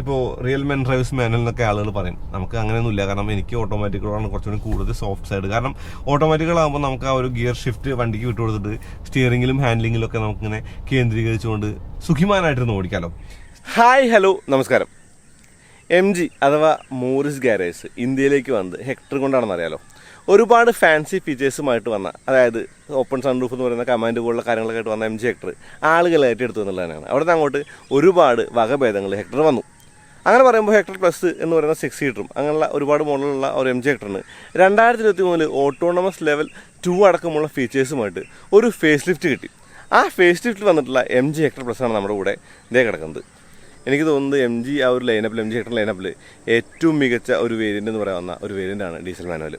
ഇപ്പോൾ real men drives manual എന്നൊക്കെ ആളുകൾ പറയും. നമുക്ക് അങ്ങനെയൊന്നുമില്ല. കാരണം എനിക്ക് ഓട്ടോമാറ്റിക്കുകളാണ് കുറച്ചുകൂടി കൂടുതൽ സോഫ്റ്റ് സൈഡ്. കാരണം ഓട്ടോമാറ്റിക്കുകളാകുമ്പോൾ നമുക്ക് ആ ഒരു ഗിയർ ഷിഫ്റ്റ് വണ്ടിക്ക് വിട്ടു കൊടുത്തിട്ട് സ്റ്റിയറിംഗിലും ഹാൻഡ്ലിങ്ങിലും ഒക്കെ നമുക്കിങ്ങനെ കേന്ദ്രീകരിച്ചുകൊണ്ട് സുഖിമാനായിട്ടിരുന്ന് ഓടിക്കാമല്ലോ. ഹായ്, ഹലോ, നമസ്കാരം. MG അഥവാ മോറിസ് ഗാരേജ് ഇന്ത്യയിലേക്ക് വന്നത് ഹെക്ടർ കൊണ്ടാണെന്ന് അറിയാലോ. ഒരുപാട് ഫാൻസി ഫീച്ചേഴ്സുമായിട്ട് വന്ന, അതായത് ഓപ്പൺ സൺറൂഫ് എന്ന് പറയുന്ന കമാൻഡ് പോലുള്ള കാര്യങ്ങളൊക്കെ ആയിട്ട് വന്ന MG ഹെക്ടർ ആളുകൾ ഏറ്റെടുത്തു എന്നുള്ളതാണ്. അവിടെ നിന്ന് അങ്ങോട്ട് ഒരുപാട് വകഭേദങ്ങൾ ഹെക്ടർ വന്നു. അങ്ങനെ പറയുമ്പോൾ ഹെക്ടർ പ്ലസ് എന്ന് പറയുന്ന 6 സീറ്ററും അങ്ങനെയുള്ള ഒരുപാട് മോഡലുള്ള ഒരു MG ഹെക്ടറിന് 2023 ഓട്ടോണമസ് ലെവൽ 2 അടക്കമുള്ള ഫീച്ചേഴ്സുമായിട്ട് ഒരു ഫേസ് ലിഫ്റ്റ് കിട്ടി. ആ ഫേസ് ലിഫ്റ്റിൽ വന്നിട്ടുള്ള MG ഹെക്ടർ പ്ലസ് ആണ് നമ്മുടെ കൂടെ ഇതേ കിടക്കുന്നത്. എനിക്ക് തോന്നുന്നത് MG ആ ഒരു ലൈനപ്പിൽ, MG ഹെക്ടർ ലൈനപ്പിൽ ഏറ്റവും മികച്ച ഒരു വേരിയൻ്റ് എന്ന് പറയാവുന്ന ഒരു വേരിയൻ്റാണ് ഡീസൽ മാനുവൽ.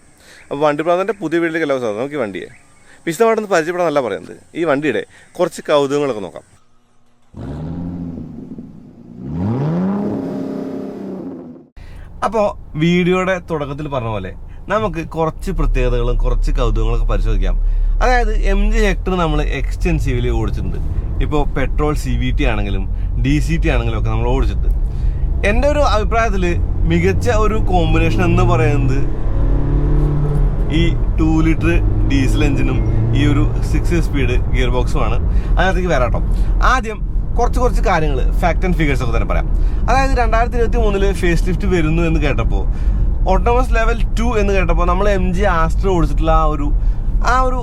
അപ്പോൾ വണ്ടിപ്രാന്തൻ്റെ പുതിയ വീട്ടിലേക്ക് എല്ലാ സാധനം നമുക്ക് ഈ വണ്ടിയെ വിശദമായിട്ടൊന്ന് പരിചയപ്പെടാനല്ല പറയുന്നത്. ഈ വണ്ടിയുടെ കുറച്ച് കൗതുകങ്ങളൊക്കെ നോക്കാം. അപ്പോൾ വീഡിയോയുടെ തുടക്കത്തിൽ പറഞ്ഞ പോലെ നമുക്ക് കുറച്ച് പ്രത്യേകതകളും കുറച്ച് കൗതുകങ്ങളൊക്കെ പരിശോധിക്കാം. അതായത് MG ഹെക്ടർ നമ്മൾ എക്സ്റ്റെൻസീവ്ലി ഓടിച്ചിട്ടുണ്ട്. ഇപ്പോൾ പെട്രോൾ CVT ആണെങ്കിലും DCT ആണെങ്കിലും ഒക്കെ നമ്മൾ ഓടിച്ചിട്ടുണ്ട്. എൻ്റെ ഒരു അഭിപ്രായത്തിൽ മികച്ച ഒരു കോമ്പിനേഷൻ എന്ന് പറയുന്നത് ഈ 2 ലിറ്റർ ഡീസൽ എഞ്ചിനും ഈ ഒരു 6 സ്പീഡ് ഗിയർ ബോക്സുമാണ്. അതിനകത്തേക്ക് വരാട്ടോ. ആദ്യം കുറച്ച് കാര്യങ്ങൾ, ഫാക്ട് ആൻഡ് ഫിഗേഴ്സ് ഒക്കെ തന്നെ പറയാം. അതായത് 2023 ഫേസ് ലിഫ്റ്റ് വരുന്നു എന്ന് കേട്ടപ്പോൾ, ഓട്ടോണമസ് ലെവൽ 2 എന്ന് കേട്ടപ്പോൾ നമ്മൾ MG ആസ്റ്റർ ഓടിച്ചിട്ടുള്ള ആ ഒരു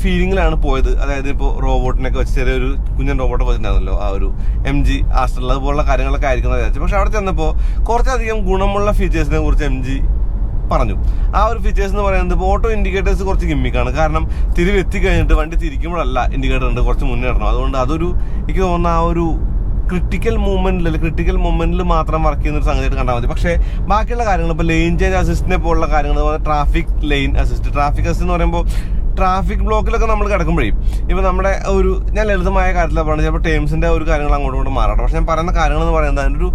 ഫീലിങ്ങിലാണ് പോയത്. അതായത് ഇപ്പോൾ റോബോട്ടിനൊക്കെ വെച്ച് ചെറിയൊരു കുഞ്ഞൻ റോബോട്ടൊക്കെ വെച്ചിട്ടുണ്ടായിരുന്നല്ലോ, ആ ഒരു MG ആസ്റ്ററിൽ അതുപോലുള്ള കാര്യങ്ങളൊക്കെ ആയിരിക്കും വിചാരിച്ചു. പക്ഷെ അവിടെ ചെന്നപ്പോൾ കുറച്ചധികം ഗുണമുള്ള ഫീച്ചേഴ്സിനെ കുറിച്ച് MG പറഞ്ഞു. ആ ഒരു ഫീച്ചേഴ്സ് എന്ന് പറയുന്നത് ഇപ്പോൾ ഓട്ടോ ഇൻഡിക്കേറ്റേഴ്സ് കുറച്ച് ഗിമ്മിക്കാണ്. കാരണം തിരിവെത്തിക്കഴിഞ്ഞിട്ട് വണ്ടി തിരിക്കുമ്പോഴല്ല ഇൻഡിക്കേറ്റർ ഉണ്ട്, കുറച്ച് മുന്നേ ഇടണം. അതുകൊണ്ട് അതൊരു എനിക്ക് തോന്നുന്ന ആ ഒരു ക്രിട്ടിക്കൽ മൊമെന്റിൽ മാത്രം വർക്ക് ചെയ്യുന്ന ഒരു സംഗതിയായിട്ട് കണ്ടാൽ മതി. പക്ഷേ ബാക്കിയുള്ള കാര്യങ്ങൾ, ഇപ്പോൾ ലെയിൻ ചേഞ്ച് അസിസ്റ്റിനെ പോലുള്ള കാര്യങ്ങൾ, traffic lane assist, traffic assist എന്ന് പറയുമ്പോൾ ട്രാഫിക് ബ്ലോക്കിലൊക്കെ നമ്മൾ കിടക്കുമ്പോഴേ ഇപ്പോൾ നമ്മുടെ ഞാൻ ലളിതമായ കാര്യത്തിലാണ് പറയുന്നത്. ചിലപ്പോൾ ടേംസിൻ്റെ ഒരു കാര്യങ്ങൾ അങ്ങോട്ടും ഇങ്ങോട്ടും മാറാം. പക്ഷെ ഞാൻ പറയുന്ന കാര്യങ്ങൾ എന്ന് പറയുന്നത് അതിൻ്റെ ഒരു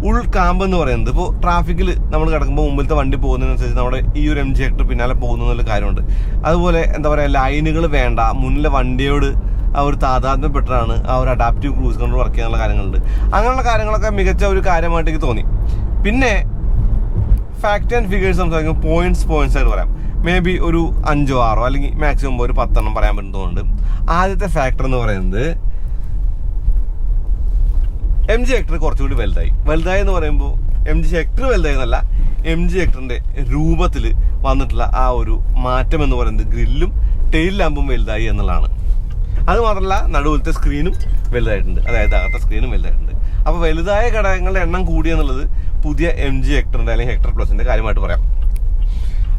ഉൾക്കാമ്പ് എന്ന് പറയുന്നത്, ഇപ്പോൾ ട്രാഫിക്കിൽ നമ്മൾ കിടക്കുമ്പോൾ മുമ്പിലത്തെ വണ്ടി പോകുന്നതിനനുസരിച്ച് നമ്മുടെ ഈ ഒരു MG ഹെക്ടർ പിന്നാലെ പോകുന്ന എന്നുള്ള കാര്യമുണ്ട്. അതുപോലെ എന്താ പറയുക, ലൈനുകൾ വേണ്ട, മുന്നിലെ വണ്ടിയോട് ആ ഒരു താതാത്മ്യപ്പെട്ടാണ് ആ ഒരു അഡാപ്റ്റീവ് ക്രൂസ് കൺട്രോൾ വർക്ക് ചെയ്യാനുള്ള കാര്യങ്ങളുണ്ട്. അങ്ങനെയുള്ള കാര്യങ്ങളൊക്കെ മികച്ച ഒരു കാര്യമായിട്ട് എനിക്ക് തോന്നി. പിന്നെ ഫാക്ട് ആൻഡ് ഫിഗേഴ്സ് സംസാരിക്കുമ്പോൾ പോയിന്റ്സ് ആയിട്ട് പറയാം. മേ ബി ഒരു 5 or 6 അല്ലെങ്കിൽ മാക്സിമം ഒരു 10 പറയാൻ പറ്റുന്നുണ്ട്. ആദ്യത്തെ ഫാക്ടർ എന്ന് പറയുന്നത് MG ഹെക്ടർ കുറച്ചുകൂടി വലുതായി എന്ന് പറയുമ്പോൾ MG ഹെക്ടർ വലുതായി എന്നല്ല, MG ഹെക്ടറിന്റെ രൂപത്തിൽ വന്നിട്ടുള്ള ആ ഒരു മാറ്റം എന്ന് പറയുന്നത് ഗ്രില്ലും ടെയിൽ ലാമ്പും വലുതായി എന്നുള്ളതാണ്. അത് മാത്രമല്ല, നടുവിലത്തെ സ്ക്രീനും വലുതായിട്ടുണ്ട്, അതായത് അകത്തെ സ്ക്രീനും വലുതായിട്ടുണ്ട്. അപ്പോൾ വലുതായ ഘടകങ്ങളുടെ എണ്ണം കൂടിയെന്നുള്ളത് പുതിയ MG ഹെക്ടറിന്റെ അല്ലെങ്കിൽ ഹെക്ടർ പ്ലസിന്റെ കാര്യമായിട്ട് പറയാം.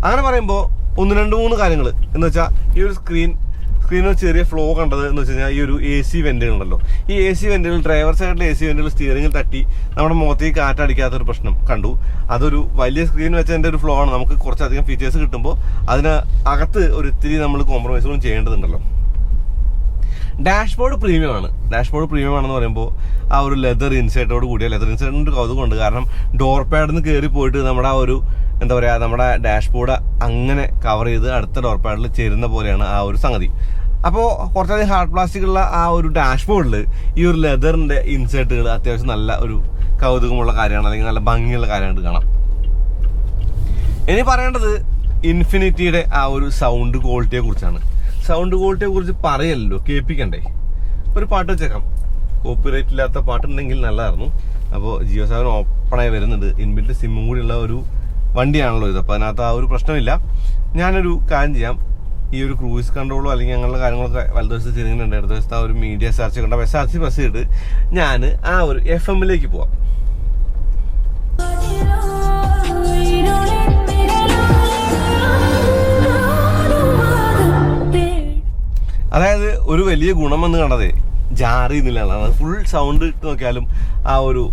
അങ്ങനെ പറയുമ്പോൾ 1-2-3 കാര്യങ്ങൾ എന്ന് വെച്ചാൽ, ഈ ഒരു സ്ക്രീനിൽ ചെറിയ ഫ്ലോ കണ്ടത് എന്ന് വെച്ച് കഴിഞ്ഞാൽ ഈ ഒരു AC വെന്റുകൾ ഉണ്ടല്ലോ. ഈ AC വെന്റുകൾ, ഡ്രൈവർ സൈഡിലെ AC വെന്റുകൾ സ്റ്റിയറിംഗിൽ തട്ടി നമ്മുടെ മുഖത്തേക്ക് കാറ്റടിക്കാത്തൊരു പ്രശ്നം കണ്ടു. അതൊരു വലിയ സ്ക്രീൻ വെച്ചതിൻ്റെ ഒരു ഫ്ലോ ആണ്. നമുക്ക് കുറച്ചധികം ഫീച്ചേഴ്സ് കിട്ടുമ്പോൾ അതിന് അകത്ത് ഒരു ഇത്തിരി നമ്മൾ കോംപ്രമൈസുകളും ചെയ്യേണ്ടതുണ്ടല്ലോ. ഡാഷ്ബോർഡ് പ്രീമിയം ആണെന്ന് പറയുമ്പോൾ ആ ഒരു ലെതർ ഇൻസൈറ്റോട് കൂടിയ ലെതർ ഇൻസൈറ്റിൻ്റെ കൗതുകമുണ്ട്. കാരണം ഡോർ പാഡിൽ നിന്ന് കയറി പോയിട്ട് നമ്മുടെ ആ ഒരു എന്താ പറയുക, നമ്മുടെ ഡാഷ്ബോർഡ് അങ്ങനെ കവർ ചെയ്ത് അടുത്ത ഡോർ പാഡിൽ ചേരുന്ന പോലെയാണ് ആ ഒരു സംഗതി. അപ്പോൾ കുറച്ചധികം ഹാർഡ് പ്ലാസ്റ്റിക് ഉള്ള ആ ഒരു ഡാഷ്ബോർഡിൽ ഈ ഒരു ലെതറിൻ്റെ ഇൻസൈറ്റുകൾ അത്യാവശ്യം നല്ല ഒരു കൗതുകമുള്ള കാര്യമാണ്, അല്ലെങ്കിൽ നല്ല ഭംഗിയുള്ള കാര്യമായിട്ട് കാണാം. ഇനി പറയേണ്ടത് ഇൻഫിനിറ്റിയുടെ ആ ഒരു സൗണ്ട് ക്വാളിറ്റിയെ കുറിച്ചാണ്. പറയല്ലോ, കേൾപ്പിക്കണ്ടേ? ഒരു പാട്ട് വെച്ചേക്കാം. കോപ്പിറൈറ്റ് ഇല്ലാത്ത പാട്ടുണ്ടെങ്കിൽ നല്ലതായിരുന്നു. അപ്പോൾ ജിയോ 7 ഓപ്പണായി വരുന്നുണ്ട്. ഇൻബിൽറ്റ് സിമ്മും കൂടിയുള്ള ഒരു വണ്ടിയാണല്ലോ ഇത്. അപ്പോൾ അതിനകത്ത് ആ ഒരു പ്രശ്നമില്ല. ഞാനൊരു കാര്യം ചെയ്യാം, ഈ ഒരു ക്രൂയിസ് കൺട്രോളോ അല്ലെങ്കിൽ അങ്ങനെയുള്ള കാര്യങ്ങളൊക്കെ വലതുവശത്ത് ചെയ്യുന്നുണ്ട്. ഇടതുവശത്ത് ആ ഒരു മീഡിയ സെർച്ച് കണ്ട SRC പ്രസ് ചെയ്തിട്ട് ഞാൻ ആ ഒരു FM-ലേക്ക് പോവാം. അതായത് ഒരു വലിയ ഗുണമെന്ന് കണ്ടതേ ജാറിയുന്നില്ല. ഫുൾ സൗണ്ട് ഇട്ട് നോക്കിയാലും ആ ഒരു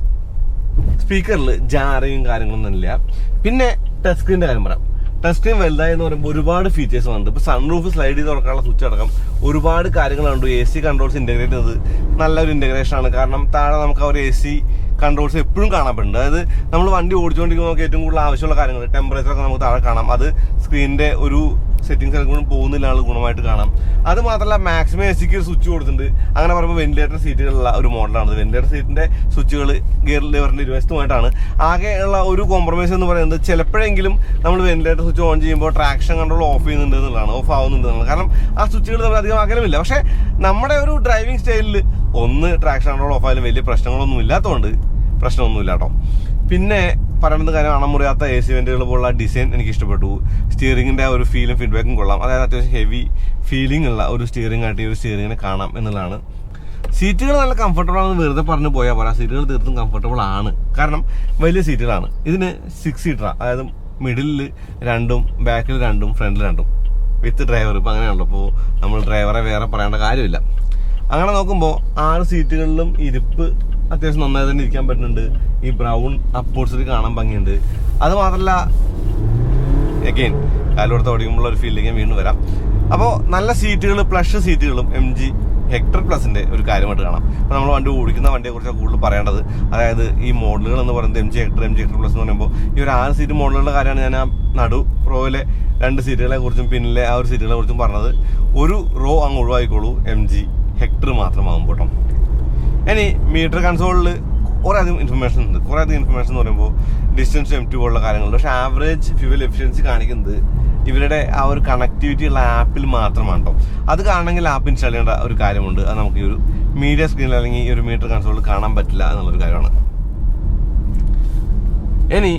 സ്പീക്കറിൽ ജാറയും കാര്യങ്ങളൊന്നും ഇല്ല. പിന്നെ ടച്ച് സ്ക്രീനിന്റെ കാര്യം പറയാം. ടച്ച് സ്ക്രീൻ വലുതായി എന്ന് പറയുമ്പോൾ ഒരുപാട് ഫീച്ചേഴ്സ് വന്നിട്ട്, ഇപ്പോൾ സൺറൂഫ് സ്ലൈഡ് ചെയ്ത് തുറക്കാനുള്ള സ്വിച്ച് അടക്കം ഒരുപാട് കാര്യങ്ങളുണ്ട്. AC കൺട്രോൾസ് ഇന്റഗ്രേറ്റ് ചെയ്തത് നല്ലൊരു ഇന്റഗ്രേഷനാണ്. കാരണം താഴെ നമുക്ക് ആ ഒരു AC കൺട്രോൾസ് എപ്പോഴും കാണാൻ പറ്റുന്നുണ്ട്. അതായത് നമ്മൾ വണ്ടി ഓടിച്ചുകൊണ്ടിരിക്കുമ്പോൾ നമുക്ക് ഏറ്റവും കൂടുതൽ ആവശ്യമുള്ള കാര്യങ്ങൾ, ടെമ്പറേച്ചർ ഒക്കെ നമുക്ക് താഴെ കാണാം. അത് സ്ക്രീനിന്റെ ഒരു സെറ്റിംഗ്സ് ഒക്കെ പോകുന്നില്ല ആൾ ഗുണമായിട്ട് കാണാം. അത് മാത്രമല്ല മാക്സിമം എസിക്ക് ഒരു സ്വിച്ച് കൊടുത്തിട്ടുണ്ട്. അങ്ങനെ പറയുമ്പോൾ വെന്റിലേറ്റർ സീറ്റുകളുള്ള ഒരു മോഡലാണ്. വെന്റിലേറ്റർ സീറ്റിന്റെ സ്വിച്ചുകൾ ഗിയർ ലിവറിന്റെ ഇരുവശത്തുമായിട്ടാണ്. ആകെയുള്ള ഒരു കോംപ്രമൈസ് എന്ന് പറയുന്നത് ചിലപ്പോഴെങ്കിലും നമ്മൾ വെന്റിലേറ്റർ സ്വിച്ച് ഓൺ ചെയ്യുമ്പോൾ ട്രാക്ഷൻ കൺട്രോൾ ഓഫ് ചെയ്യുന്നുണ്ട് എന്നുള്ളതാണ്, ഓഫ് ആവുന്നുണ്ട് എന്നുള്ളത്. കാരണം ആ സ്വിച്ചുകൾ തമ്മിൽ അധികം അകലമില്ല. പക്ഷേ നമ്മുടെ ഒരു ഡ്രൈവിംഗ് സ്റ്റൈലിൽ ട്രാക്ഷൻ കൺട്രോൾ ഓഫ് ആയാലും വലിയ പ്രശ്നങ്ങളൊന്നും ഇല്ലാത്തതുകൊണ്ട് പ്രശ്നമൊന്നുമില്ല കേട്ടോ. പിന്നെ പറയുന്നത് കാര്യം അണമുറിയാത്ത AC വെന്റുകൾ പോലുള്ള ഡിസൈൻ എനിക്ക് ഇഷ്ടപ്പെട്ടു. സ്റ്റിയറിംഗിന്റെ ഒരു ഫീലും ഫീഡ്ബാക്കും കൊള്ളാം. അതായത് അത്യാവശ്യം ഹെവി ഫീലിംഗ് ഉള്ള ഒരു സ്റ്റിയറിംഗ് ആയിട്ട് ഈ ഒരു സ്റ്റിയറിംഗിനെ കാണാം എന്നുള്ളതാണ്. സീറ്റുകൾ നല്ല കംഫർട്ടബിൾ ആണെന്ന് വെറുതെ പറഞ്ഞു പോയാൽ പറയാം. സീറ്റുകൾ തീർത്തും കംഫർട്ടബിൾ ആണ്. കാരണം വലിയ സീറ്റുകളാണ്. ഇതിന് 6 സീറ്ററാണ്. അതായത് മിഡിലിൽ 2ഉം ബാക്കിൽ 2ഉം ഫ്രണ്ടിൽ 2ഉം വിത്ത് ഡ്രൈവർ. ഇപ്പം അങ്ങനെയാണല്ലോ. അപ്പോൾ നമ്മൾ ഡ്രൈവറെ വേറെ പറയേണ്ട കാര്യമില്ല. അങ്ങനെ നോക്കുമ്പോൾ 6 സീറ്റുകളിലും ഇരിപ്പ് അത്യാവശ്യം നന്നായി തന്നെ ഇരിക്കാൻ പറ്റുന്നുണ്ട്. ഈ ബ്രൗൺ അപ്പോൾസറി കാണാൻ ഭംഗിയുണ്ട്. അത് മാത്രമല്ല അഗെയിൻ കാലോടത്ത് ഓടിക്കുമ്പോൾ ഒരു ഫീലിംഗ് വീണ്ടും വരാം. അപ്പോൾ നല്ല സീറ്റുകൾ, പ്ലഷ് സീറ്റുകളും MG ഹെക്ടർ പ്ലസിന്റെ ഒരു കാര്യമായിട്ട് കാണാം. അപ്പോൾ നമ്മൾ വണ്ടി ഓടിക്കുന്ന വണ്ടിയെ കുറിച്ച് കൂടുതൽ പറയേണ്ടത്. അതായത് ഈ മോഡലുകൾ എന്ന് പറയുന്നത് MG ഹെക്ടർ പ്ലസ് എന്ന് പറയുമ്പോൾ ഈ ഒരു 6 സീറ്റ് മോഡലുകളുടെ കാര്യമാണ് ഞാൻ ആ നടു റോയിലെ 2 സീറ്റുകളെ കുറിച്ചും പിന്നിലെ ആ ഒരു സീറ്റുകളെ കുറിച്ചും പറഞ്ഞത്. ഒരു റോ അങ്ങ് ഒഴിവായിക്കോളൂ, MG ഹെക്ടർ മാത്രമാകും കേട്ടോ. ഇനി മീറ്റർ കൺസോളിൽ കുറേയധികം ഇൻഫർമേഷൻ ഉണ്ട്. കുറേയധികം ഇൻഫർമേഷൻ എന്ന് പറയുമ്പോൾ ഡിസ്റ്റൻസ് MT പോലുള്ള കാര്യങ്ങളുണ്ട്. പക്ഷേ ആവറേജ് ഫ്യൂവൽ എഫിഷ്യൻസി കാണിക്കുന്നത് ഇവരുടെ ആ ഒരു കണക്ടിവിറ്റി ഉള്ള ആപ്പിൽ മാത്രമാണ് കേട്ടോ. അത് കാണണമെങ്കിൽ ആപ്പ് ഇൻസ്റ്റാൾ ചെയ്യേണ്ട ഒരു കാര്യമുണ്ട്. അത് നമുക്ക് ഈ ഒരു മീഡിയ സ്ക്രീനിൽ അല്ലെങ്കിൽ ഈ ഒരു മീറ്റർ കൺസോളിൽ കാണാൻ പറ്റില്ല എന്നുള്ളൊരു കാര്യമാണ്. ഇനി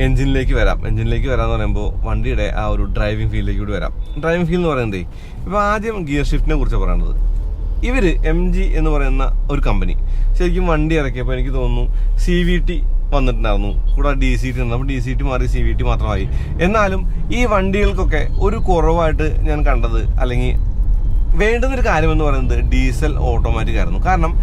എഞ്ചിനിലേക്ക് വരാമെന്ന് പറയുമ്പോൾ വണ്ടിയുടെ ആ ഒരു ഡ്രൈവിംഗ് ഫീലിലേക്ക് കൂടി വരാം. ഡ്രൈവിംഗ് ഫീൽ എന്ന് പറയുന്നത് ഇപ്പോൾ ആദ്യം ഗിയർ ഷിഫ്റ്റിനെ കുറിച്ച് പറയുന്നത്. ഇവർ MG എന്ന് പറയുന്ന ഒരു കമ്പനി ശരിക്കും വണ്ടി ഇറക്കിയപ്പോൾ എനിക്ക് തോന്നുന്നു CVT വന്നിട്ടുണ്ടായിരുന്നു. കൂടാതെ DCT ഉണ്ട്. അപ്പോൾ DCT മാറി CVT മാത്രമായി. എന്നാലും ഈ വണ്ടികൾക്കൊക്കെ ഒരു കുറവായിട്ട് ഞാൻ കണ്ടത്, അല്ലെങ്കിൽ വേണ്ടുന്നൊരു കാര്യമെന്ന് പറയുന്നത് ഡീസൽ ഓട്ടോമാറ്റിക് ആയിരുന്നു. കാരണം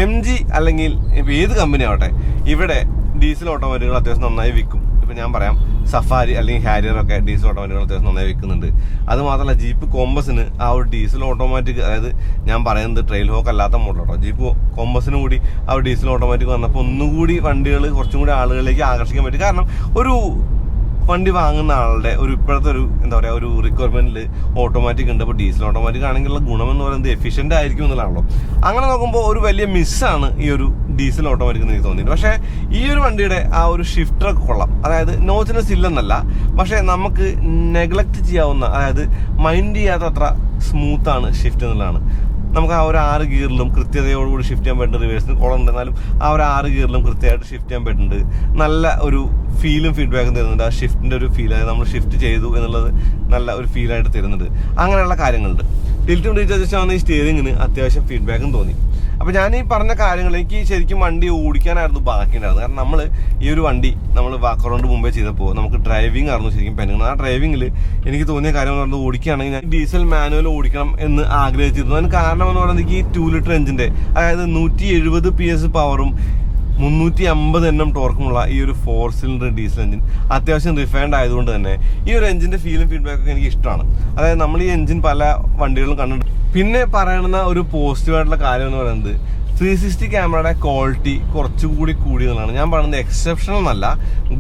MG അല്ലെങ്കിൽ ഇപ്പോൾ ഏത് കമ്പനി ആവട്ടെ, ഇവിടെ ഡീസൽ ഓട്ടോമാറ്റിക്കുകൾ അത്യാവശ്യം നന്നായി വിൽക്കും. ഇപ്പം ഞാൻ പറയാം, സഫാരി അല്ലെങ്കിൽ ഹാരിയർ ഒക്കെ ഡീസൽ ഓട്ടോമാറ്റിക്കുകൾ അത്യാവശ്യം നന്നായി വിൽക്കുന്നുണ്ട്. അത് മാത്രമല്ല ജീപ്പ് കോമ്പസിന് ആ ഒരു ഡീസൽ ഓട്ടോമാറ്റിക്, അതായത് ഞാൻ പറയുന്നത് ട്രെയിൽ ഹോക്ക് അല്ലാത്ത മോഡലാട്ടോ, ജീപ്പ് കോമ്പസിന് കൂടി ആ ഒരു ഡീസൽ ഓട്ടോമാറ്റിക് വന്നപ്പോൾ ഒന്നുകൂടി വണ്ടികൾ കുറച്ചും കൂടി ആളുകളിലേക്ക് ആകർഷിക്കാൻ പറ്റും. കാരണം ഒരു വണ്ടി വാങ്ങുന്ന ആളുടെ ഒരു ഇപ്പോഴത്തെ ഒരു എന്താ പറയുക ഒരു റിക്വയർമെന്റിൽ ഓട്ടോമാറ്റിക് ഉണ്ട്. അപ്പോൾ ഡീസൽ ഓട്ടോമാറ്റിക് ആണെങ്കിലുള്ള ഗുണമെന്ന് പറയുന്നത് എഫിഷ്യന്റ് ആയിരിക്കും എന്നുള്ളതാണല്ലോ. അങ്ങനെ നോക്കുമ്പോൾ ഒരു വലിയ മിസ്സാണ് ഈ ഒരു ഡീസൽ ഓട്ടോമാറ്റിക് എന്ന് എനിക്ക് തോന്നിയത്. പക്ഷേ ഈ ഒരു വണ്ടിയുടെ ആ ഒരു ഷിഫ്റ്ററൊക്കെ കൊള്ളാം. അതായത് നോച്ചിനെസ് ഇല്ലെന്നല്ല, പക്ഷേ നമുക്ക് നെഗ്ലക്ട് ചെയ്യാവുന്ന, അതായത് മൈൻഡ് ചെയ്യാത്തത്ര സ്മൂത്താണ് ഷിഫ്റ്റ് എന്നുള്ളതാണ്. നമുക്ക് ആ ഒരു 6 ഗിയറിലും കൃത്യതയോടുകൂടി ഷിഫ്റ്റ് ചെയ്യാൻ പറ്റുന്നുണ്ട്. റിവേഴ്സിന് കുളമുണ്ട്, എന്നാലും ആ ഒരു 6 ഗിയറിലും കൃത്യമായിട്ട് ഷിഫ്റ്റ് ചെയ്യാൻ പറ്റുന്നുണ്ട്. നല്ല ഒരു ഫീലും ഫീഡ്ബാക്കും തരുന്നുണ്ട്. ആ ഷിഫ്റ്റിന്റെ ഒരു ഫീൽ, അതായത് നമ്മൾ ഷിഫ്റ്റ് ചെയ്തു എന്നുള്ളത് നല്ല ഒരു ഫീലായിട്ട് തരുന്നുണ്ട്. അങ്ങനെയുള്ള കാര്യങ്ങളുണ്ട്. ടിൽറ്റും ഡീറ്റെയിൽസ് വന്ന ഈ സ്റ്റിയറിംഗിന് അത്യാവശ്യം ഫീഡ്ബാക്കും തോന്നി. അപ്പോൾ ഞാൻ ഈ പറഞ്ഞ കാര്യങ്ങൾ എനിക്ക് ശരിക്കും വണ്ടി ഓടിക്കാനായിരുന്നു ബാക്കിയുണ്ടായിരുന്നത്. കാരണം നമ്മൾ ഈ ഒരു വണ്ടി നമ്മൾ വാക്ക് അറൗണ്ട് മുമ്പേ ചെയ്തപ്പോൾ നമുക്ക് ഡ്രൈവിംഗ് ആയിരുന്നു ശരിക്കും പെണ്ണുങ്ങൾ. ആ ഡ്രൈവിംഗിൽ എനിക്ക് തോന്നിയ കാര്യം എന്ന് പറയുന്നത്, ഓടിക്കുകയാണെങ്കിൽ ഞാൻ ഡീസൽ മാനുവൽ ഓടിക്കണം എന്ന് ആഗ്രഹിച്ചിരുന്നു. അതിന് കാരണം എന്ന് പറയുന്നത് ഈ 2 ലിറ്റർ എഞ്ചിന്റെ, അതായത് 170 PS പവറും 350 Nm ടോർക്കുമുള്ള ഈ ഒരു 4 സിലിണ്ടർ ഡീസൽ എഞ്ചിൻ അത്യാവശ്യം റിഫൈൻഡ് ആയതുകൊണ്ട് തന്നെ ഈ ഒരു എഞ്ചിന്റെ ഫീലും ഫീഡ്ബാക്കൊക്കെ എനിക്ക് ഇഷ്ടമാണ്. അതായത് നമ്മൾ ഈ എഞ്ചിൻ പല വണ്ടികളും കണ്ടിട്ടുണ്ട്. പിന്നെ പറയുന്ന ഒരു പോസിറ്റീവായിട്ടുള്ള കാര്യം എന്ന് പറയുന്നത് 360 ക്യാമറയുടെ ക്വാളിറ്റി കുറച്ചുകൂടി എന്നുള്ളതാണ്. ഞാൻ പറയുന്നത് എക്സെപ്ഷണൽ എന്നല്ല,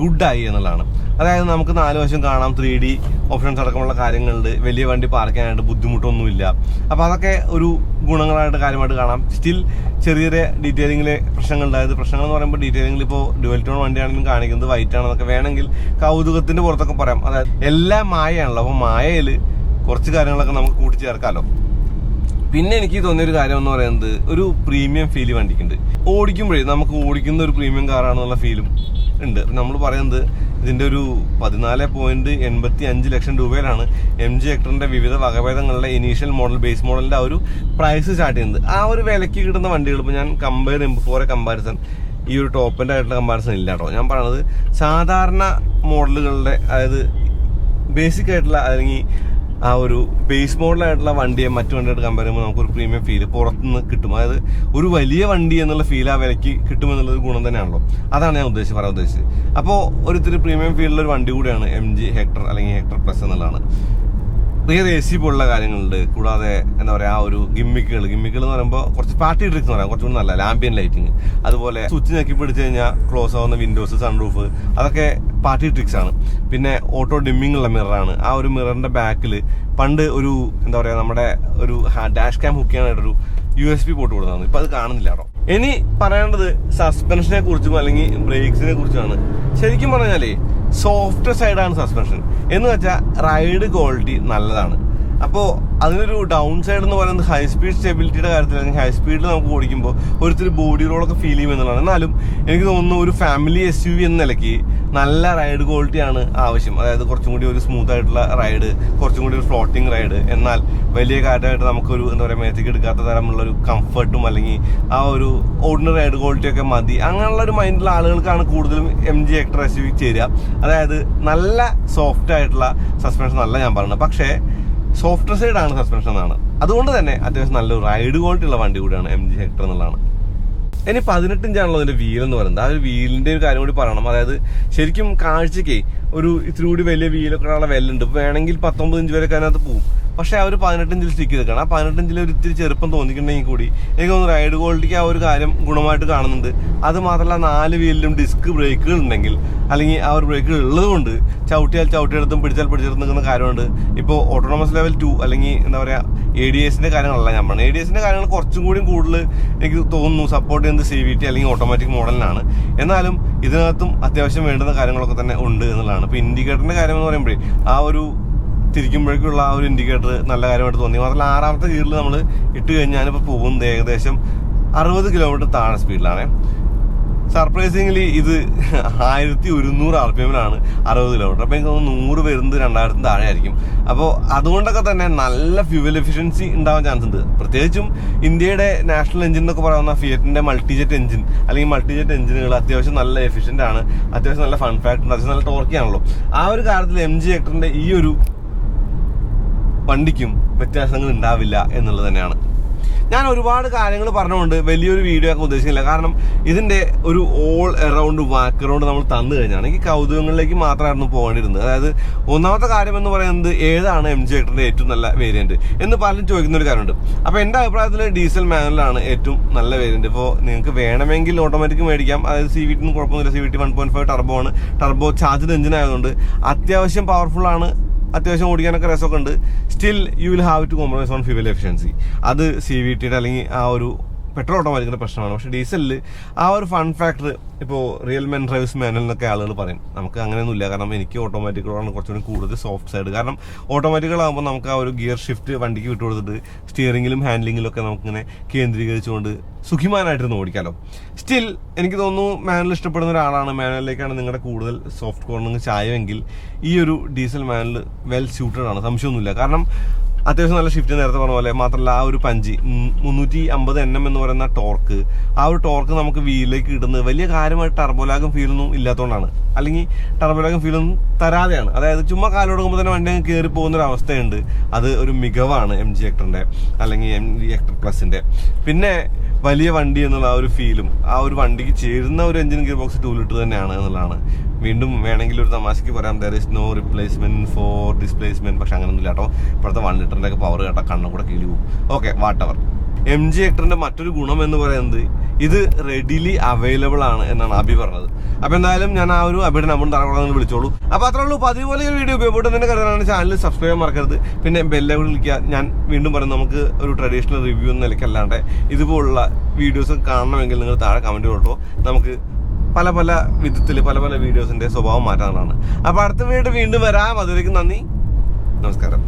ഗുഡായി എന്നുള്ളതാണ്. അതായത് നമുക്ക് 4 വശം കാണാം, 3D ഓപ്ഷൻസ് അടക്കമുള്ള കാര്യങ്ങളുണ്ട്. വലിയ വണ്ടി പാർക്ക് ചെയ്യാനായിട്ട് ബുദ്ധിമുട്ടൊന്നുമില്ല. അപ്പോൾ അതൊക്കെ ഒരു ഗുണങ്ങളായിട്ട് കാര്യമായിട്ട് കാണാം. സ്റ്റിൽ ചെറിയ ചെറിയ ഡീറ്റെയിലിംഗിലെ പ്രശ്നങ്ങൾ എന്ന് പറയുമ്പോൾ ഡീറ്റെയിലിംഗിൽ ഇപ്പോൾ ഡുവൽ ടോൺ വണ്ടിയാണെങ്കിലും കാണിക്കുന്നത് വൈറ്റ് ആണെന്നൊക്കെ വേണമെങ്കിൽ കൗതുകത്തിന്റെ പുറത്തൊക്കെ പറയാം. അതായത് എല്ലാം മായയാണല്ലോ. അപ്പോൾ മായയിൽ കുറച്ച് കാര്യങ്ങളൊക്കെ നമുക്ക് കൂട്ടിച്ചേർക്കാമല്ലോ. പിന്നെ എനിക്ക് തോന്നിയൊരു കാര്യം എന്ന് പറയുന്നത് ഒരു പ്രീമിയം ഫീൽ വണ്ടിക്കുണ്ട്. ഓടിക്കുമ്പോഴേ നമുക്ക് ഓടിക്കുന്ന ഒരു പ്രീമിയം കാറാണെന്നുള്ള ഫീലും ഉണ്ട്. നമ്മൾ പറയുന്നത് ഇതിന്റെ ഒരു 14.85 ലക്ഷം രൂപയിലാണ് MG ഹെക്ടറിന്റെ വിവിധ വകഭേദങ്ങളുടെ ഇനീഷ്യൽ മോഡൽ, ബേസ് മോഡലിന്റെ ആ ഒരു പ്രൈസ് സ്റ്റാർട്ട് ചെയ്യുന്നത്. ആ ഒരു വിലയ്ക്ക് കിട്ടുന്ന വണ്ടികൾ ഇപ്പോൾ ഞാൻ കമ്പയർ ചെയ്യുമ്പോൾ കമ്പാരിസൺ ഈ ഒരു ടോപ്പിന്റെ ആയിട്ടുള്ള കമ്പാരിസൺ ഇല്ല കേട്ടോ. ഞാൻ പറയുന്നത് സാധാരണ മോഡലുകളുടെ, അതായത് ബേസിക് ആയിട്ടുള്ള അല്ലെങ്കിൽ ആ ഒരു ബേസ് മോഡലായിട്ടുള്ള വണ്ടിയെ മറ്റു വണ്ടിയായിട്ട് കമ്പയർ ചെയ്യുമ്പോൾ നമുക്കൊരു പ്രീമിയം ഫീല് പുറത്തുനിന്ന് കിട്ടും. അതായത് ഒരു വലിയ വണ്ടി എന്നുള്ള ഫീൽ ആ വിലയ്ക്ക് കിട്ടുമെന്നുള്ളത് ഗുണം തന്നെയാണല്ലോ. അതാണ് ഞാൻ പറയാൻ ഉദ്ദേശിച്ചത്. അപ്പോൾ ഒരിത്തിരി പ്രീമിയം ഫീലുള്ള ഒരു വണ്ടി കൂടിയാണ് MG ഹെക്ടർ അല്ലെങ്കിൽ ഹെക്ടർ പ്ലസ് എന്നുള്ളതാണ്. റിയർ AC പോലുള്ള കാര്യങ്ങളുണ്ട്. കൂടാതെ എന്താ പറയുക, ആ ഒരു ഗിമ്മിക്കുകൾ എന്ന് പറയുമ്പോൾ കുറച്ച് പാർട്ടി ട്രിക്സ് എന്ന് പറയാം, കുറച്ചുകൂടി നല്ല ആംബിയൻ ലൈറ്റിങ്, അതുപോലെ സ്വിച്ച് ഞെക്കി പിടിച്ച് കഴിഞ്ഞാൽ ക്ലോസ് ആവുന്ന വിൻഡോസ്, സൺറൂഫ്, അതൊക്കെ പാർട്ടി ട്രിക്സ് ആണ്. പിന്നെ ഓട്ടോ ഡിമ്മിങ് ഉള്ള മിററാണ്. ആ ഒരു മിററിന്റെ ബാക്കിൽ പണ്ട് ഒരു എന്താ പറയുക, നമ്മുടെ ഒരു ഡാഷ് ക്യാം ഹുക്ക് ചെയ്യാനായിട്ടൊരു USB പോർട്ട് കൊടുത്തതാണ്. ഇപ്പൊ അത് കാണുന്നില്ല കേട്ടോ. ഇനി പറയേണ്ടത് സസ്പെൻഷനെ കുറിച്ചും അല്ലെങ്കിൽ ബ്രേക്സിനെ കുറിച്ചുമാണ്. ശരിക്കും പറഞ്ഞാലേ സോഫ്റ്റ് സൈഡാണ് സസ്പെൻഷൻ എന്ന് വെച്ചാൽ റൈഡ് ക്വാളിറ്റി നല്ലതാണ്. അപ്പോൾ അതിനൊരു ഡൗൺ സൈഡ് എന്ന് പറയുന്നത് ഹൈ സ്പീഡ് സ്റ്റെബിലിറ്റിയുടെ കാര്യത്തിൽ, അല്ലെങ്കിൽ ഹൈ സ്പീഡിൽ നമുക്ക് ഓടിക്കുമ്പോൾ ഒരിത്തിരി ബോഡി റോളൊക്കെ ഫീൽ ചെയ്യും എന്നുള്ളതാണ്. എന്നാലും എനിക്ക് തോന്നുന്നു ഒരു ഫാമിലി SUV എന്ന നിലയ്ക്ക് നല്ല റൈഡ് ക്വാളിറ്റിയാണ് ആവശ്യം. അതായത് കുറച്ചും കൂടി ഒരു സ്മൂത്ത് ആയിട്ടുള്ള റൈഡ്, കുറച്ചും കൂടി ഒരു ഫ്ലോട്ടിംഗ് റൈഡ്, എന്നാൽ വലിയ കാറ്റായിട്ട് നമുക്കൊരു എന്താ പറയുക മേത്തേക്ക് എടുക്കാത്ത തരമുള്ളൊരു കംഫർട്ടും അല്ലെങ്കിൽ ആ ഒരു ഓർഡിനറി റൈഡ് ക്വാളിറ്റി ഒക്കെ മതി. അങ്ങനെയുള്ള ഒരു മൈൻഡുള്ള ആളുകൾക്കാണ് കൂടുതലും MG Hector SUV ചേരുക. അതായത് നല്ല സോഫ്റ്റ് ആയിട്ടുള്ള സസ്പെൻഷൻ അല്ല ഞാൻ പറയുന്നത്, പക്ഷേ സോഫ്റ്റ് സൈഡാണ് സസ്പെൻഷൻ എന്നാണ്. അതുകൊണ്ട് തന്നെ അത്യാവശ്യം നല്ലൊരു റൈഡ് ക്വാളിറ്റി ഉള്ള വണ്ടി കൂടിയാണ് MG Hector എന്നുള്ളതാണ്. ഇനി 18 ഇഞ്ചാണല്ലോ അതിന്റെ വീൽ എന്ന് പറയുന്നത്. ആ ഒരു വീലിന്റെ ഒരു കാര്യം കൂടി പറയണം. അതായത് ശരിക്കും കാഴ്ചക്ക് ഒരു ഇത്തിരി കൂടി വലിയ വീലൊക്കെ ഉള്ള വെല്ലുണ്ട്. വേണമെങ്കിൽ 19 ഇഞ്ച് വരെ അതിനകത്ത് പോകും. പക്ഷെ അവർ 18 ഇഞ്ചിൽ സ്റ്റിക്ക് ചെയ്തിരിക്കണം. ആ 18 ഇഞ്ചിൽ ഒരു ഇത്തിരി ചെറുപ്പം തോന്നിയിട്ടുണ്ടെങ്കിൽ കൂടി എനിക്ക് തോന്നുന്നു റൈഡ് ക്വാളിറ്റിക്ക് ആ ഒരു കാര്യം ഗുണമായിട്ട് കാണുന്നുണ്ട്. അത് മാത്രമല്ല 4 വീലിലും ഡിസ്ക് ബ്രേക്കുകൾ ഉണ്ടെങ്കിൽ, അല്ലെങ്കിൽ ആ ഒരു ബ്രേക്കുകൾ ഉള്ളതുകൊണ്ട് ചവിട്ടിയെടുത്തും പിടിച്ചെടുത്തും നിൽക്കുന്ന കാര്യമുണ്ട്. ഇപ്പോൾ ഓട്ടോണമസ് ലെവൽ 2 അല്ലെങ്കിൽ എന്താ പറയുക ADSന്റെ കാര്യങ്ങളല്ല ഞാൻ പറഞ്ഞത്. ADSന്റെ കാര്യങ്ങൾ കുറച്ചും കൂടി കൂടുതൽ എനിക്ക് തോന്നുന്നു സപ്പോർട്ട് ചെയ്യുന്നത് CVT അല്ലെങ്കിൽ ഓട്ടോമാറ്റിക് മോഡലിനാണ്. എന്നാലും ഇതിനകത്തും അത്യാവശ്യം വേണ്ടുന്ന കാര്യങ്ങളൊക്കെ തന്നെ ഉണ്ട് എന്നുള്ളതാണ്. ഇപ്പോൾ ഇൻഡിക്കേറ്ററിന്റെ കാര്യം എന്ന് പറയുമ്പോഴേ ആ ഒരു തിരിക്കുമ്പോഴേക്കുള്ള ആ ഒരു ഇൻഡിക്കേറ്റർ നല്ല കാര്യമായിട്ട് തോന്നി. മാത്രമല്ല 6ാമത്തെ ഗിയറിൽ നമ്മൾ ഇട്ട് കഴിഞ്ഞാൽ ഇപ്പോൾ പോകുന്നത് ഏകദേശം 60 കിലോമീറ്റർ താഴെ സ്പീഡിലാണ്. സർപ്രൈസിംഗ്ലി ഇത് 1100 RPM-ലാണ് 60 കിലോമീറ്റർ. അപ്പോൾ എനിക്ക് തോന്നുന്നു 100 വരുന്നത് 2000 താഴെ ആയിരിക്കും. അപ്പോൾ അതുകൊണ്ടൊക്കെ തന്നെ നല്ല ഫ്യൂവൽ എഫിഷ്യൻസി ഉണ്ടാവാൻ ചാൻസ് ഉണ്ട്. പ്രത്യേകിച്ചും ഇന്ത്യയുടെ നാഷണൽ എഞ്ചിൻ എന്നൊക്കെ പറയുന്ന ഫിയറ്റിന്റെ മൾട്ടിജെറ്റ് എഞ്ചിൻ അല്ലെങ്കിൽ മൾട്ടിജെറ്റ് എഞ്ചിനുകൾ അത്യാവശ്യം നല്ല എഫിഷ്യന്റ് ആണ്, അത്യാവശ്യം നല്ല ഫൺ ഫാക്ടർ ഉണ്ട്, അത്യാവശ്യം നല്ല ടോർക്കിയാണല്ലോ. ആ ഒരു കാര്യത്തിൽ MG Hectorന്റെ ഈ ഒരു വണ്ടിക്കും വ്യത്യാസങ്ങൾ ഉണ്ടാവില്ല എന്നുള്ളത് തന്നെയാണ്. ഞാൻ ഒരുപാട് കാര്യങ്ങൾ പറഞ്ഞുകൊണ്ട് വലിയൊരു വീഡിയോ ഒക്കെ ഉദ്ദേശിക്കുന്നില്ല. കാരണം ഇതിന്റെ ഒരു ഓൾ അറൗണ്ട് ബാക്ക്ഗ്രൗണ്ട് നമ്മൾ തന്നു കഴിഞ്ഞാൽ എനിക്ക് കൗതുകങ്ങളിലേക്ക് മാത്രമായിരുന്നു പോകേണ്ടിരുന്നത്. അതായത് ഒന്നാമത്തെ കാര്യം എന്ന് പറയുന്നത് ഏതാണ് MG Hectorന്റെ ഏറ്റവും നല്ല വേരിയന്റ് എന്ന് പലരും ചോദിക്കുന്ന ഒരു കാര്യമുണ്ട്. അപ്പോൾ എൻ്റെ അഭിപ്രായത്തിൽ ഡീസൽ മാനുവലാണ് ഏറ്റവും നല്ല വേരിയന്റ്. ഇപ്പോൾ നിങ്ങൾക്ക് വേണമെങ്കിൽ ഓട്ടോമാറ്റിക് മേടിക്കാം. അതായത് CVT കുഴപ്പമൊന്നുമില്ല. CVT 1.5 ടർബോ ആണ്. ടർബോ ചാർജ്ഡ് എഞ്ചിൻ ആയതുകൊണ്ട് അത്യാവശ്യം പവർഫുൾ ആണ്. അത്യാവശ്യം ഓടിക്കാനൊക്കെ രസമൊക്കെ ഉണ്ട്. Still you will have to compromise on fuel efficiency. അത് CVTയുടെ അല്ലെങ്കിൽ ആ ഒരു പെട്രോൾ ഓട്ടോമാറ്റിക്കിന്റെ പ്രശ്നമാണ്. പക്ഷേ ഡീസലിൽ ആ ഒരു ഫൺ ഫാക്ടർ ഇപ്പോൾ റിയൽ മെൻ ഡ്രൈവ്സ് മാനുവൽ എന്നൊക്കെ ആളുകൾ പറയും. നമുക്ക് അങ്ങനെയൊന്നുമില്ല. കാരണം എനിക്ക് ഓട്ടോമാറ്റിക്കുകളാണ് കുറച്ചുകൂടി കൂടുതൽ സോഫ്റ്റ് സൈഡ്. കാരണം ഓട്ടോമാറ്റിക്കുകളാകുമ്പോൾ നമുക്ക് ആ ഒരു ഗിയർ ഷിഫ്റ്റ് വണ്ടിക്ക് വിട്ടു കൊടുത്തിട്ട് സ്റ്റിയറിംഗിലും ഹാൻഡ്ലിങ്ങിലും ഒക്കെ നമുക്കിങ്ങനെ കേന്ദ്രീകരിച്ചുകൊണ്ട് സുഖിമാനായിട്ടിരുന്ന് ഓടിക്കാമല്ലോ. സ്റ്റിൽ എനിക്ക് തോന്നുന്നു മാനുവൽ ഇഷ്ടപ്പെടുന്ന ഒരാളാണ്, മാനുവലിലേക്കാണ് നിങ്ങളുടെ കൂടുതൽ സോഫ്റ്റ് കോർണർ ചായവെങ്കിൽ ഈ ഒരു ഡീസൽ മാനുവൽ വെൽ സ്യൂട്ടഡ് ആണ്, സംശയമൊന്നുമില്ല. കാരണം അത്യാവശ്യം നല്ല ഷിഫ്റ്റ് നേരത്തെ പറഞ്ഞ പോലെ. മാത്രമല്ല ആ ഒരു പഞ്ച് 350 Nm എന്ന് പറയുന്ന ടോർക്ക്, ആ ഒരു ടോർക്ക് നമുക്ക് വീലിലേക്ക് കിട്ടുന്നത് വലിയ കാര്യമായിട്ട് ടർബോലാഗും ഫീലൊന്നും ഇല്ലാത്തതുകൊണ്ടാണ്, അല്ലെങ്കിൽ ടർബോലാഗും ഫീലൊന്നും തരാതെയാണ്. അതായത് ചുമ്മാ കാലോടുക്കുമ്പോൾ തന്നെ വണ്ടി അങ്ങ് കയറി പോകുന്നൊരു അവസ്ഥയുണ്ട്. അത് ഒരു മികവാണ് MG Hectorന്റെ അല്ലെങ്കിൽ MG Hector Plusന്റെ. പിന്നെ വലിയ വണ്ടി എന്നുള്ള ആ ഒരു ഫീലും ആ ഒരു വണ്ടിക്ക് ചേരുന്ന ഒരു എഞ്ചിൻ ഗിയർ ബോക്സ് 2 ലിറ്റർ തന്നെയാണ് എന്നുള്ളതാണ്. വീണ്ടും വേണമെങ്കിൽ ഒരു തമാശക്ക് പറയാം, there is no replacement for displacement. പക്ഷെ അങ്ങനെയൊന്നുമില്ല കേട്ടോ. ഇപ്പോഴത്തെ 1 ലിറ്ററിന്റെ ഒക്കെ പവർ കേട്ടോ കണ്ണും കൂടെ കീഴി പോകും. Okay, what ever. MG Hectorന്റെ മറ്റൊരു ഗുണം എന്ന് പറയുന്നത് ഇത് റെഡിലി അവൈലബിൾ ആണ് എന്നാണ് അബി പറഞ്ഞത്. അപ്പൊ എന്തായാലും ഞാൻ ആ ഒരു അബിയുടെ നമ്പർ തറകളെ വിളിച്ചോളൂ. അപ്പൊ അത്രേ ഉള്ളൂ. അപ്പൊ അതുപോലെ ഒരു വീഡിയോ ഉപയോഗപ്പെടുന്നതിന്റെ കരുതാണ് ചാനൽ സബ്സ്ക്രൈബ് ചെയ്യാൻ മറക്കരുത്. പിന്നെ ബെല്ലെ വിളിക്കുക. ഞാൻ വീണ്ടും പറയുന്നത് നമുക്ക് ഒരു ട്രഡീഷണൽ റിവ്യൂ എന്ന നിലയ്ക്കല്ലാണ്ട് ഇതുപോലുള്ള വീഡിയോസ് കാണണമെങ്കിൽ നിങ്ങൾ താഴെ കമന്റ് കൊടുത്തോ. നമുക്ക് പല പല വിധത്തിൽ പല പല വീഡിയോസിന്റെ സ്വഭാവം മാറ്റാനാണ്. അപ്പൊ അടുത്ത വീഡിയോ വീണ്ടും വരാം. അതിലേക്ക് നന്ദി, നമസ്കാരം.